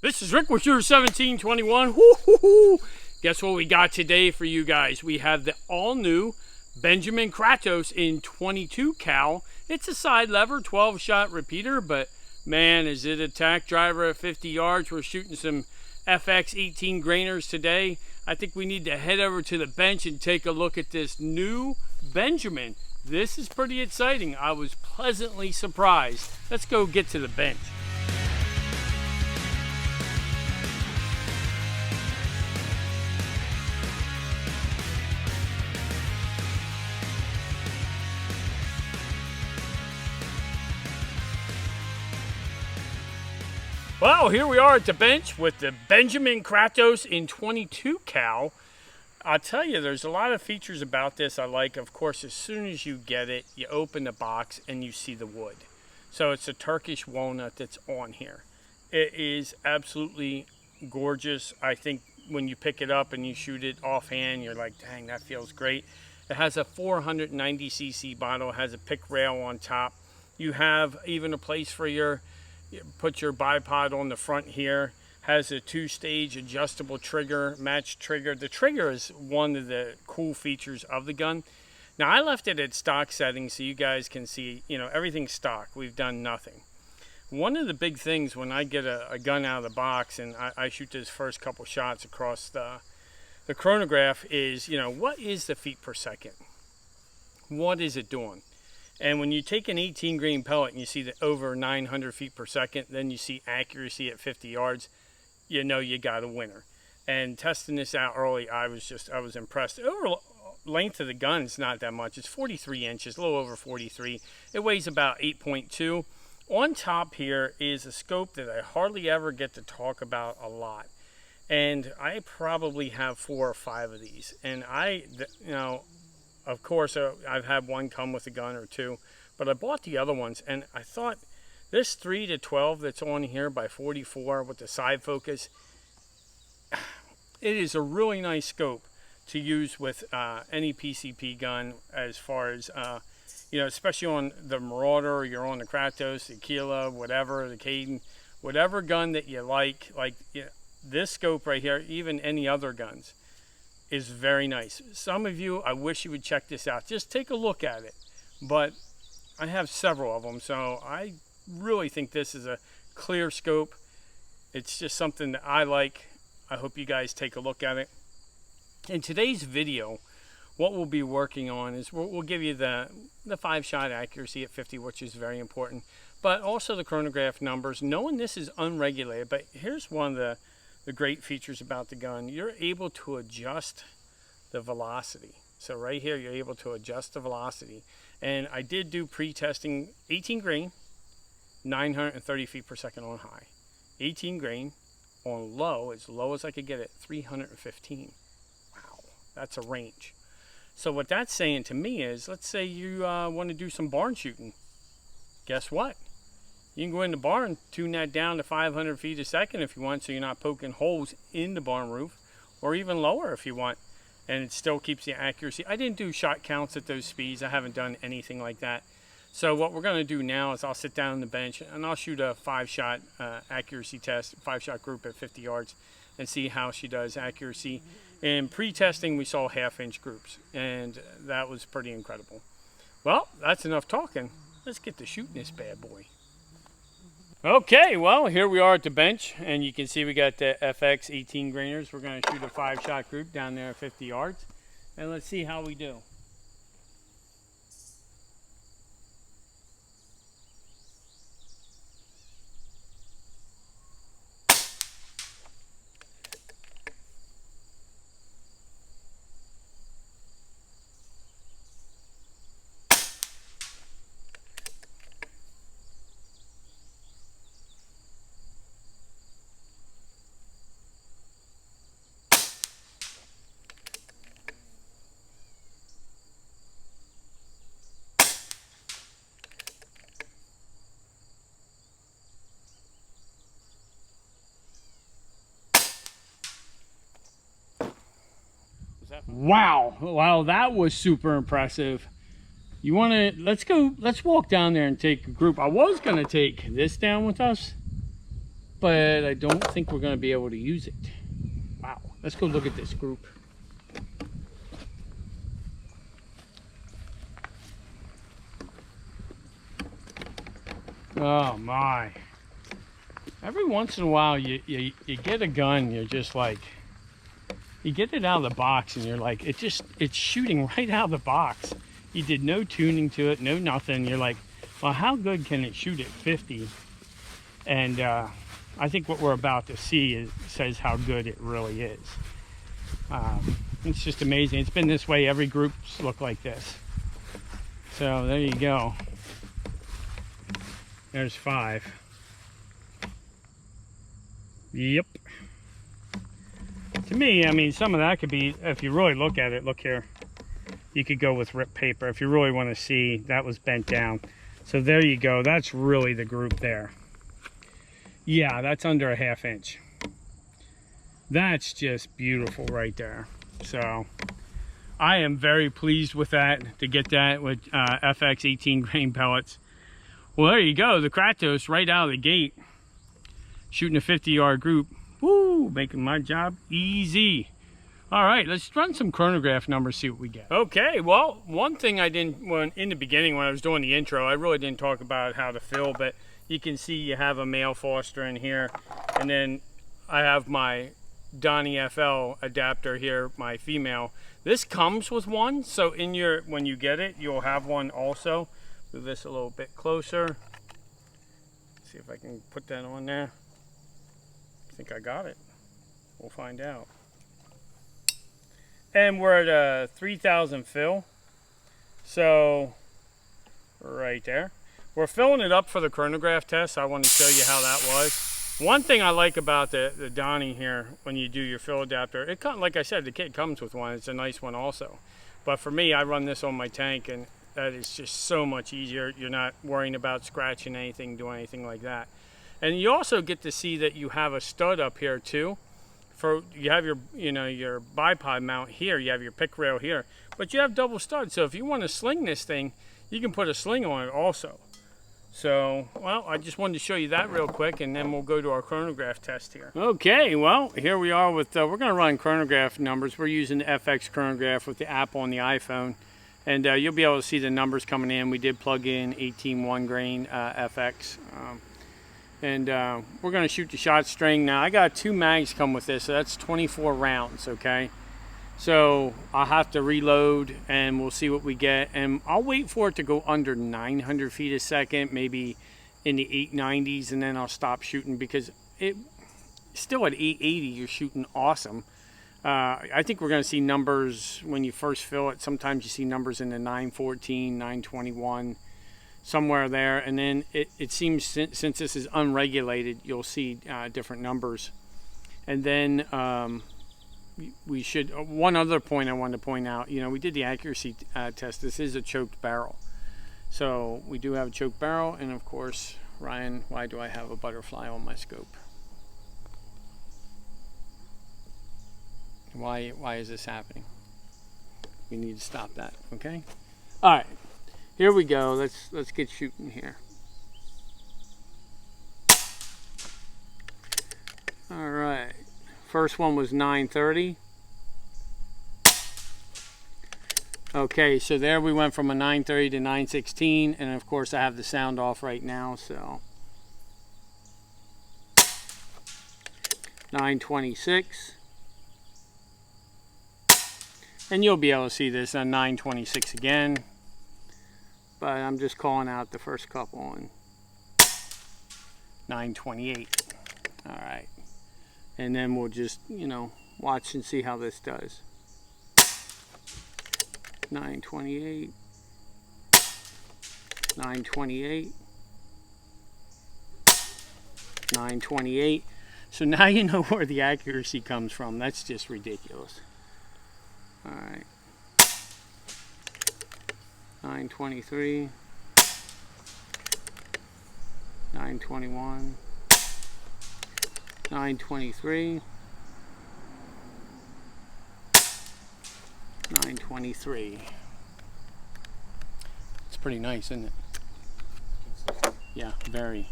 This is Rick with your 1721. Woo-hoo-hoo. Guess what we got today for you guys? We have the all-new Benjamin Kratos in 22 cal. It's a side lever 12-shot repeater, but man, is it a tack driver at 50 yards. We're shooting some FX 18 grainers today. I think we need to head over to the bench and take a look at this new Benjamin. This is pretty exciting. I was pleasantly surprised. Let's go get to the bench. Well, here we are at the bench with the Benjamin Kratos in 22 cal. I'll tell you, there's a lot of features about this I like. Of course, as soon as you get it, you open the box and you see the wood. So it's a Turkish walnut that's on here. It is absolutely gorgeous. I think when you pick it up and you shoot it offhand, you're like, dang, that feels great. It has a 490cc bottle. It has a pick rail on top. You have even a place for your put your bipod on the front here. Has a two-stage adjustable trigger, match trigger. The trigger is one of the cool features of the gun. Now I left it at stock settings so you guys can see, everything's stock. We've done nothing. One of the big things when I get a gun out of the box and I shoot those first couple shots across the chronograph is, what is the feet per second? What is it doing? And when you take an 18 grain pellet and you see that over 900 feet per second, then you see accuracy at 50 yards, you know you got a winner. And testing this out early, I was impressed. Overall length of the gun is not that much. It's 43 inches, a little over 43. It weighs about 8.2. On top here is a scope that I hardly ever get to talk about a lot. And I probably have 4 or 5 of these. And of course, I've had one come with a gun or two, but I bought the other ones, and I thought this 3 to 12 that's on here by 44 with the side focus, it is a really nice scope to use with any PCP gun as far as, especially on the Marauder, you're on the Kratos, the Kila, whatever, the Caden, whatever gun that you like this scope right here, even any other guns, is very nice. Some of you, I wish you would check this out. Just take a look at it. But I have several of them, so I really think this is a clear scope. It's just something that I like. I hope you guys take a look at it. In today's video, what we'll be working on is we'll give you the 5-shot accuracy at 50, which is very important, but also the chronograph numbers, knowing this is unregulated. But here's one of the great features about the gun. You're able to adjust the velocity. So right here, you're able to adjust the velocity. And I did do pre-testing 18 grain, 930 feet per second on high. 18 grain on low, as low as I could get it, 315. Wow, that's a range. So what that's saying to me is, let's say you want to do some barn shooting. Guess what? You can go in the barn, tune that down to 500 feet a second if you want, so you're not poking holes in the barn roof, or even lower if you want, and it still keeps the accuracy. I didn't do shot counts at those speeds. I haven't done anything like that. So what we're going to do now is I'll sit down on the bench and I'll shoot a 5-shot accuracy test, 5-shot group at 50 yards, and see how she does accuracy. In pre-testing, we saw half-inch groups, and that was pretty incredible. Well, that's enough talking. Let's get to shooting this bad boy. Okay, well, here we are at the bench, and you can see we got the FX 18 grainers. We're going to shoot a 5-shot group down there at 50 yards, and let's see how we do. Wow, that was super impressive. You want to, let's walk down there and take a group. I was going to take this down with us, but I don't think we're going to be able to use it. Wow, let's go look at this group. Oh my. Every once in a while you get a gun, you're just like, you get it out of the box and you're like, it's shooting right out of the box. You did no tuning to it, no nothing. You're like, well, how good can it shoot at 50? And I think what we're about to see says how good it really is. It's just amazing. It's been this way. Every group's look like this. So there you go. There's 5. Yep. To me, I mean, some of that could be, if you really look at it, look here. You could go with ripped paper. If you really want to see, that was bent down. So there you go. That's really the group there. Yeah, that's under a 1/2 inch. That's just beautiful right there. So I am very pleased with that, to get that with FX 18 grain pellets. Well, there you go. The Kratos right out of the gate, shooting a 50-yard group. Woo, making my job easy. All right, let's run some chronograph numbers, see what we get. Okay, well, one thing I didn't, in the beginning when I was doing the intro, I really didn't talk about how to fill, but you can see you have a male Foster in here, and then I have my Donnie FL adapter here, my female. This comes with one, so in your, when you get it, you'll have one also. Move this a little bit closer. See if I can put that on there. I think I got it. We'll find out. And we're at a 3,000 fill. So, right there. We're filling it up for the chronograph test. I want to show you how that was. One thing I like about the Donnie here, when you do your fill adapter, it comes, like I said, the kit comes with one. It's a nice one also. But for me, I run this on my tank, and that is just so much easier. You're not worrying about scratching anything, doing anything like that. And you also get to see that you have a stud up here too. For you have your, your bipod mount here, you have your pick rail here, but you have double studs. So if you want to sling this thing, you can put a sling on it also. So, well, I just wanted to show you that real quick, and then we'll go to our chronograph test here. Okay, well, here we are with, we're going to run chronograph numbers. We're using the FX chronograph with the app on the iPhone, and you'll be able to see the numbers coming in. We did plug in 18 1 grain FX. And we're going to shoot the shot string. Now, I got 2 mags come with this, so that's 24 rounds, okay? So I'll have to reload, and we'll see what we get. And I'll wait for it to go under 900 feet a second, maybe in the 890s, and then I'll stop shooting, because it still at 880, you're shooting awesome. I think we're going to see numbers when you first fill it. Sometimes you see numbers in the 914, 921, somewhere there, and then it seems, since this is unregulated, you'll see different numbers. And then we should, one other point I wanted to point out, we did the accuracy test. This is a choked barrel, so we do have a choked barrel. And of course, Ryan, why do I have a butterfly on my scope? Why is this happening? We need to stop that. Okay, all right. Here we go. Let's get shooting here. All right. First one was 930. Okay, so there we went from a 930 to 916, and of course I have the sound off right now, so 926. And you'll be able to see this on 926 again. But I'm just calling out the first couple on 928. All right. And then we'll just, watch and see how this does. 928. 928. 928. So now you know where the accuracy comes from. That's just ridiculous. All right. 923, 921, 923, 923. It's pretty nice, isn't it? Yeah, very,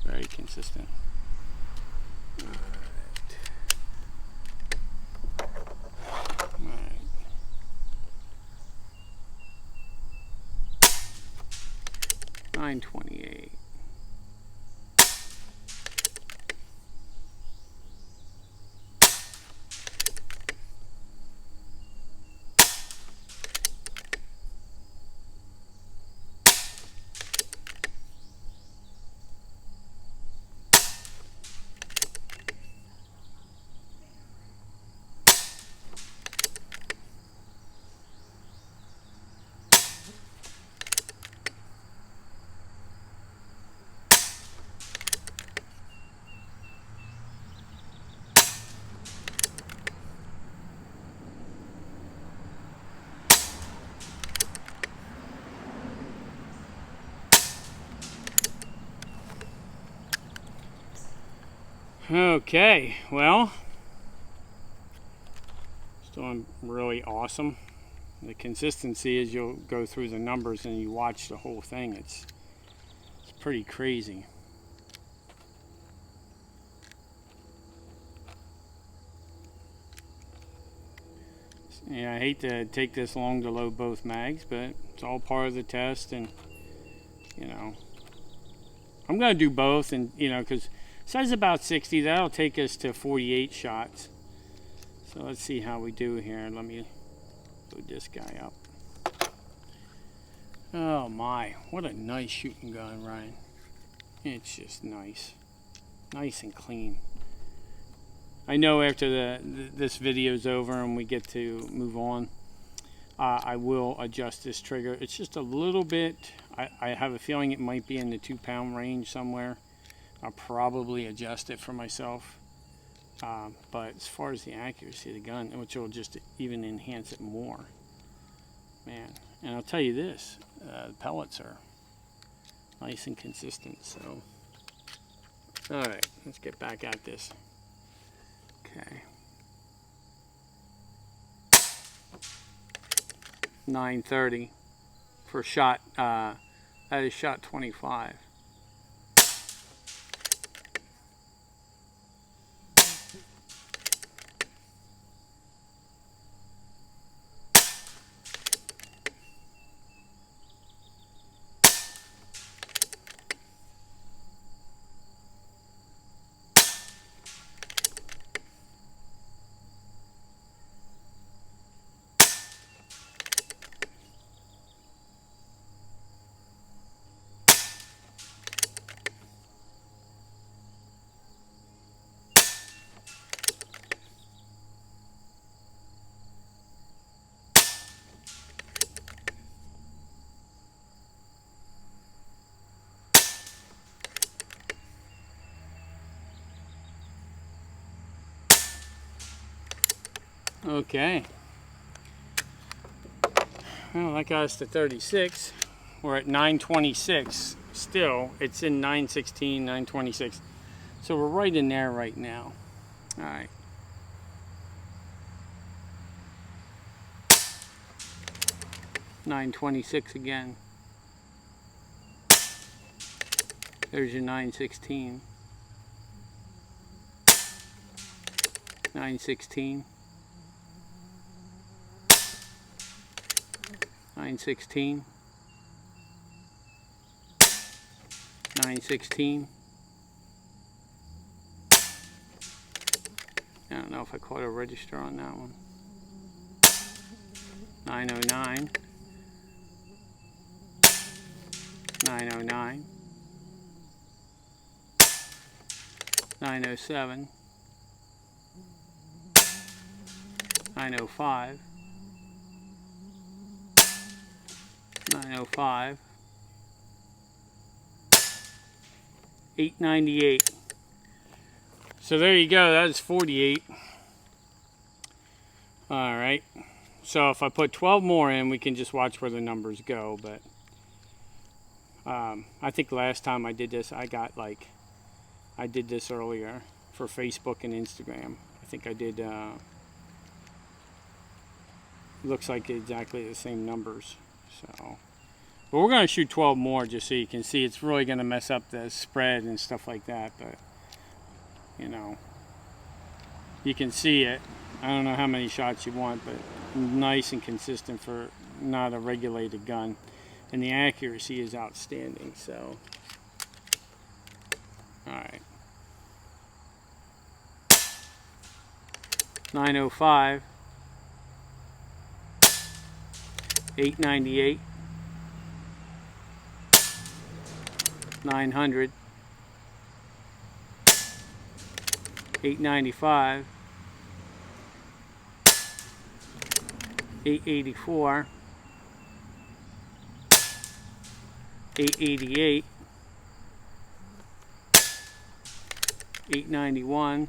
very consistent. 928. Okay, well, it's doing really awesome. The consistency, as you'll go through the numbers and you watch the whole thing, it's pretty crazy. Yeah, I hate to take this long to load both mags, but it's all part of the test, and you know, I'm gonna do both, and you know, because it says about 60, that'll take us to 48 shots. So let's see how we do here. Let me load this guy up. Oh my, what a nice shooting gun, Ryan. It's just nice and clean. I know after this video's over and we get to move on, I will adjust this trigger. It's just a little bit, I have a feeling it might be in the 2-pound range somewhere. I'll probably adjust it for myself. But as far as the accuracy of the gun, which will just even enhance it more. Man, and I'll tell you this, the pellets are nice and consistent, so. All right, let's get back at this. Okay. 930 for shot, that is shot 25. Okay. Well, that got us to 36. We're at 926. Still, it's in 916, 926. So we're right in there right now. All right. $926 again. There's your 916. 916. 916. 916. I don't know if I caught a register on that one. 909. 909. 907. 905. 905. 898. So there you go, that is 48. Alright, so if I put 12 more in, we can just watch where the numbers go. But I think last time I did this, I did this earlier for Facebook and Instagram. I think I did, looks like exactly the same numbers. So, but we're going to shoot 12 more just so you can see. It's really going to mess up the spread and stuff like that, but you know, you can see it. I don't know how many shots you want, but nice and consistent for not a regulated gun. and the accuracy is outstanding. So, all right, 905, 898, 900, 895, 884, 888, 891,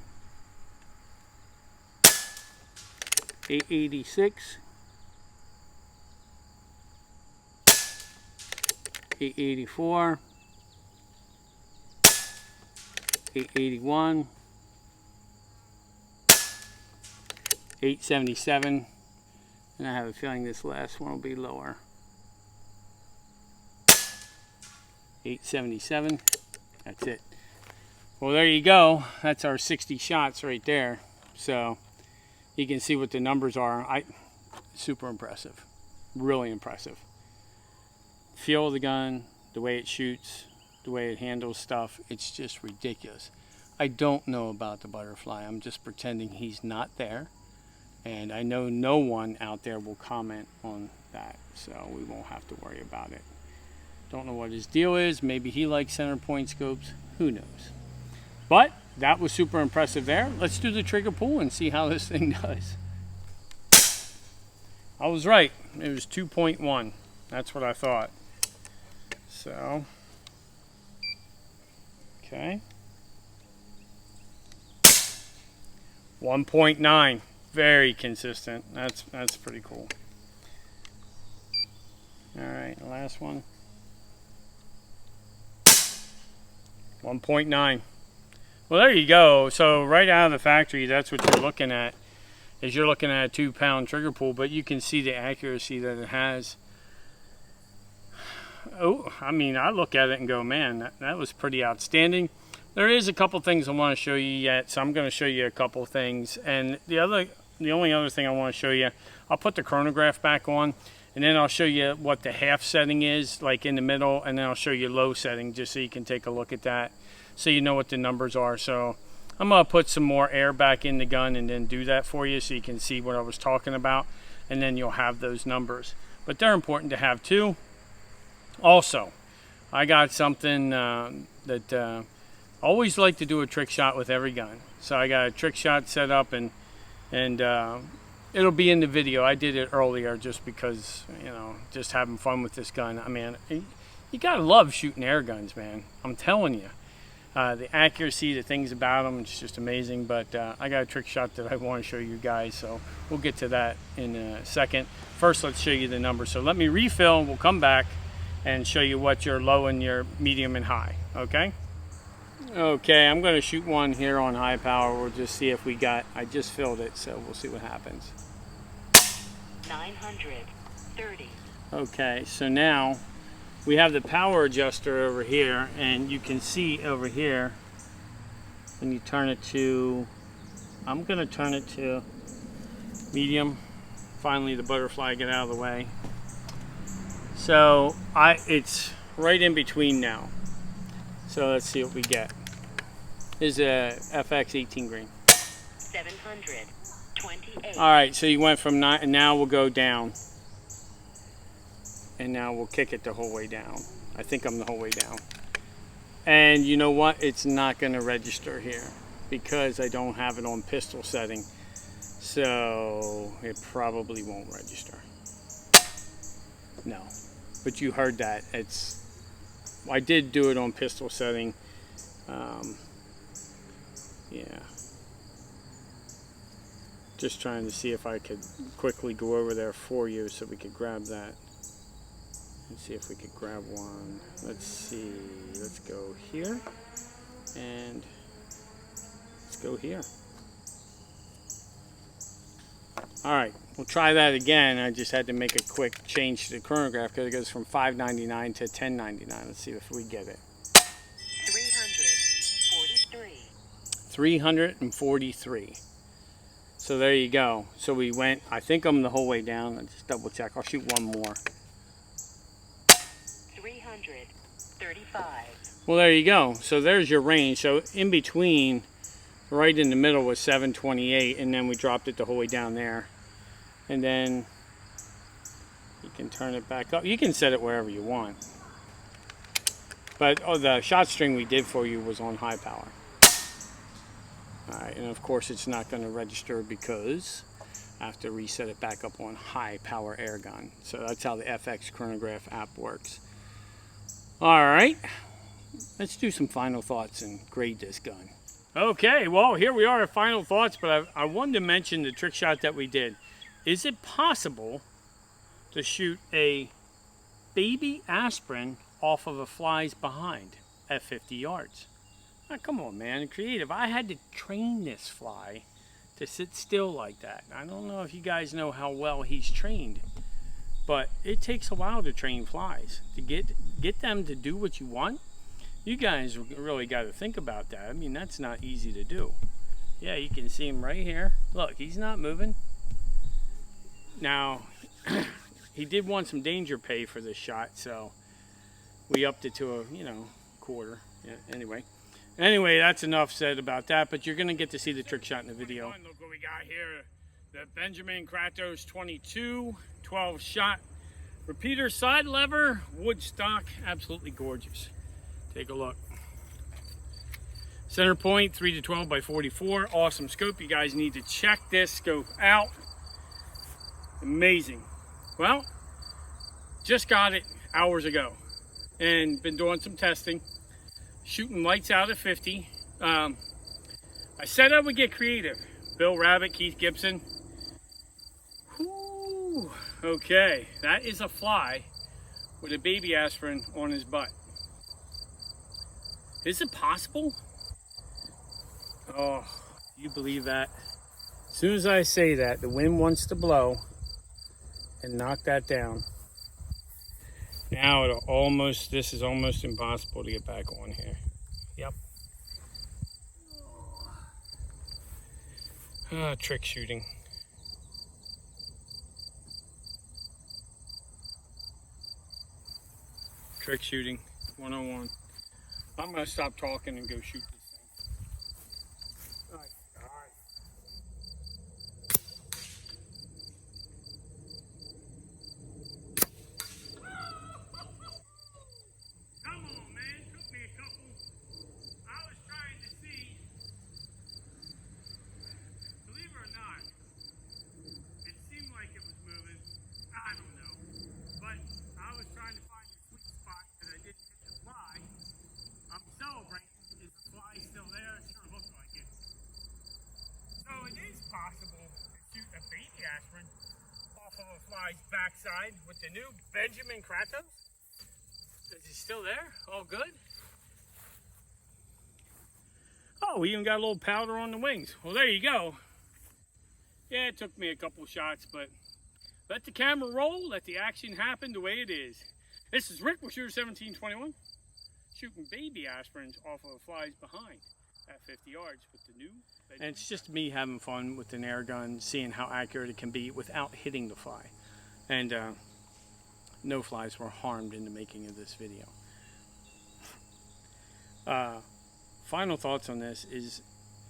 886, 884, 881, 877, and I have a feeling this last one will be lower. 877, that's it. Well, there you go. That's our 60 shots right there. So you can see what the numbers are. Super impressive, really impressive. Feel of the gun, the way it shoots, the way it handles stuff, it's just ridiculous. I don't know about the butterfly. I'm just pretending he's not there. And I know no one out there will comment on that, so we won't have to worry about it. Don't know what his deal is. Maybe he likes center point scopes. Who knows? But that was super impressive there. Let's do the trigger pull and see how this thing does. I was right. It was 2.1. That's what I thought. So, okay. 1.9. Very consistent. That's pretty cool. All right, the last one. 1.9. Well, there you go. So right out of the factory, that's what you're looking at. Is you're looking at a 2-pound trigger pull, but you can see the accuracy that it has. Oh, I mean, I look at it and go, man, that was pretty outstanding. There is a couple things I want to show you yet, so I'm going to show you a couple things. And the only other thing I want to show you, I'll put the chronograph back on, and then I'll show you what the half setting is, like in the middle, and then I'll show you low setting, just so you can take a look at that, so you know what the numbers are. So I'm going to put some more air back in the gun and then do that for you so you can see what I was talking about, and then you'll have those numbers. But they're important to have too. Also, I got something that I always like to do a trick shot with every gun. So I got a trick shot set up, and it'll be in the video. I did it earlier just because, you know, just having fun with this gun. I mean, you gotta love shooting air guns, man. I'm telling you. The accuracy, the things about them, it's just amazing. But I got a trick shot that I want to show you guys, so we'll get to that in a second. First, let's show you the numbers. So let me refill, we'll come back and show you what your low and your medium and high, okay? Okay, I'm going to shoot one here on high power. We'll just see if we got, I just filled it, so we'll see what happens. 930. Okay, so now we have the power adjuster over here, and you can see over here when you turn it to, I'm going to turn it to medium. Finally the butterfly get out of the way. So it's right in between now. So let's see what we get. This is a FX 18 grain. 728. All right, so you went from 9, and now we'll go down. And now we'll kick it the whole way down. I think I'm the whole way down. And you know what? It's not going to register here because I don't have it on pistol setting. So it probably won't register. No. But you heard that. I did do it on pistol setting. Yeah. Just trying to see if I could quickly go over there for you so we could grab that. Let's see if we could grab one. Let's see. Let's go here. And let's go here. Alright, we'll try that again. I just had to make a quick change to the chronograph because it goes from $5.99 to $10.99. Let's see if we get it. 343. 343. So there you go. So we went, I think I'm the whole way down. Let's just double check. I'll shoot one more. 135. Well, there you go. So there's your range. So in between, right in the middle was 728, and then we dropped it the whole way down there. And then you can turn it back up. You can set it wherever you want. But the shot string we did for you was on high power. Alright, and of course it's not going to register because I have to reset it back up on high power air gun. So that's how the FX chronograph app works. Alright, let's do some final thoughts and grade this gun. Okay, well here we are at final thoughts, but I wanted to mention the trick shot that we did. Is it possible to shoot a baby aspirin off of a fly's behind at 50 yards? Now, come on, man, creative. I had to train this fly to sit still like that. I don't know if you guys know how well he's trained, but it takes a while to train flies. To get them to do what you want, you guys really got to think about that. I mean, that's not easy to do. Yeah, you can see him right here. Look, he's not moving. Now, he did want some danger pay for this shot, so we upped it to a, quarter. Yeah, Anyway, that's enough said about that, but you're going to get to see the trick shot in the video. Look what we got here. The Benjamin Kratos 22, 12 shot. Repeater side lever, wood stock, absolutely gorgeous. Take a look. Center point, 3 to 12 by 44. Awesome scope. You guys need to check this scope out. Amazing. Well, just got it hours ago and been doing some testing. Shooting lights out at 50. I said I would get creative. Bill Rabbit, Keith Gibson. Whew. Okay, that is a fly with a baby aspirin on his butt. Is it possible? Oh, you believe that? As soon as I say that, the wind wants to blow and knock that down. Now this is almost impossible to get back on here. Yep. Trick shooting. Trick shooting 101. I'm gonna stop talking and go shoot this thing. All right. Come on, man. Took me a couple. I was trying to see. Believe it or not, it seemed like it was moving. I don't know. But I was trying to find the sweet spot that I didn't hit the fly. I'm celebrating. Is the fly still there? It sure looks like it. So it is possible to shoot a baby aspirin off of a fly's backside with the new Benjamin Kratos. Is he still there? All good? Oh, we even got a little powder on the wings. Well, there you go. Yeah, it took me a couple shots, but let the camera roll, let the action happen the way it is. This is Rick with Shooter 1721, shooting baby aspirins off of a fly's behind at 50 yards with the new Benjamin. And it's just me having fun with an air gun, seeing how accurate it can be without hitting the fly. And no flies were harmed in the making of this video. Final thoughts on this is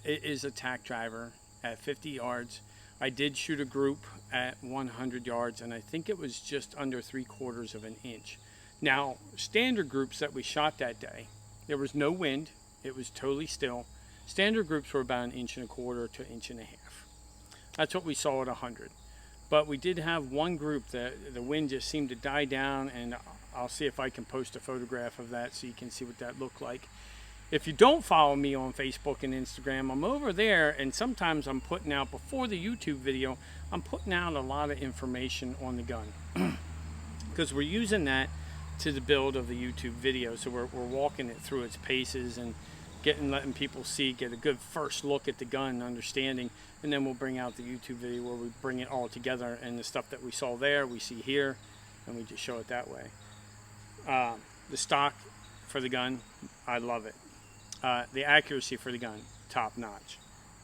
it is a tack driver at 50 yards. I did shoot a group at 100 yards, and I think it was just under 3/4 of an inch. Now, standard groups that we shot that day, there was no wind. It was totally still. Standard groups were about 1.25 to 1.5 inches. That's what we saw at 100. But we did have one group that the wind just seemed to die down, and I'll see if I can post a photograph of that so you can see what that looked like. If you don't follow me on Facebook and Instagram, I'm over there, and sometimes I'm putting out, before the YouTube video, I'm putting out a lot of information on the gun. Because we're using that to the build of the YouTube video, so we're walking it through its paces and letting people get a good first look at the gun, understanding, and then we'll bring out the YouTube video where we bring it all together, and the stuff that we saw there, we see here, and we just show it that way. The stock for the gun, I love it. The accuracy for the gun, top notch.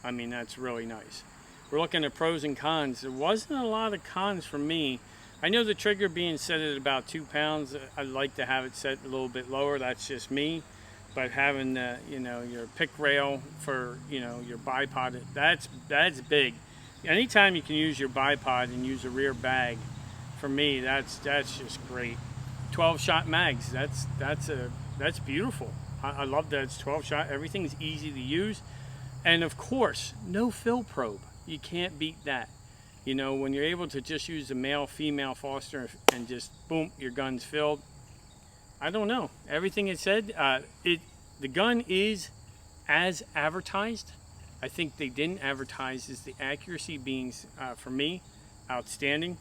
I mean, that's really nice. We're looking at pros and cons. There wasn't a lot of cons for me, I know the trigger being set at about 2 pounds. I'd like to have it set a little bit lower. That's just me. But having the, you know, your pick rail for, you know, your bipod, that's big. Anytime you can use your bipod and use a rear bag, for me, that's just great. 12-shot mags. That's beautiful. I love that it's 12-shot. Everything's easy to use, and of course, no fill probe. You can't beat that. You know, when you're able to just use the male-female Foster and just boom, your gun's filled. I don't know. Everything it said, the gun is as advertised. I think they didn't advertise as the accuracy being, for me, outstanding.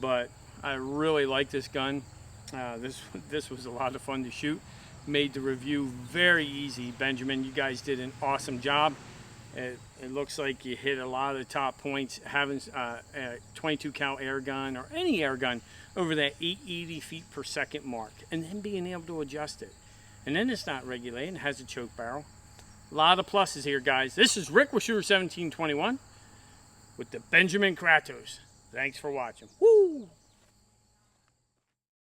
But I really like this gun. This was a lot of fun to shoot. Made the review very easy. Benjamin, you guys did an awesome job. It looks like you hit a lot of the top points. Having a 22 cal air gun or any air gun over that 880 feet per second mark, and then being able to adjust it. And then it's not regulated. It has a choke barrel. A lot of pluses here, guys. This is Rick with Shooter 1721 with the Benjamin Kratos. Thanks for watching. Woo!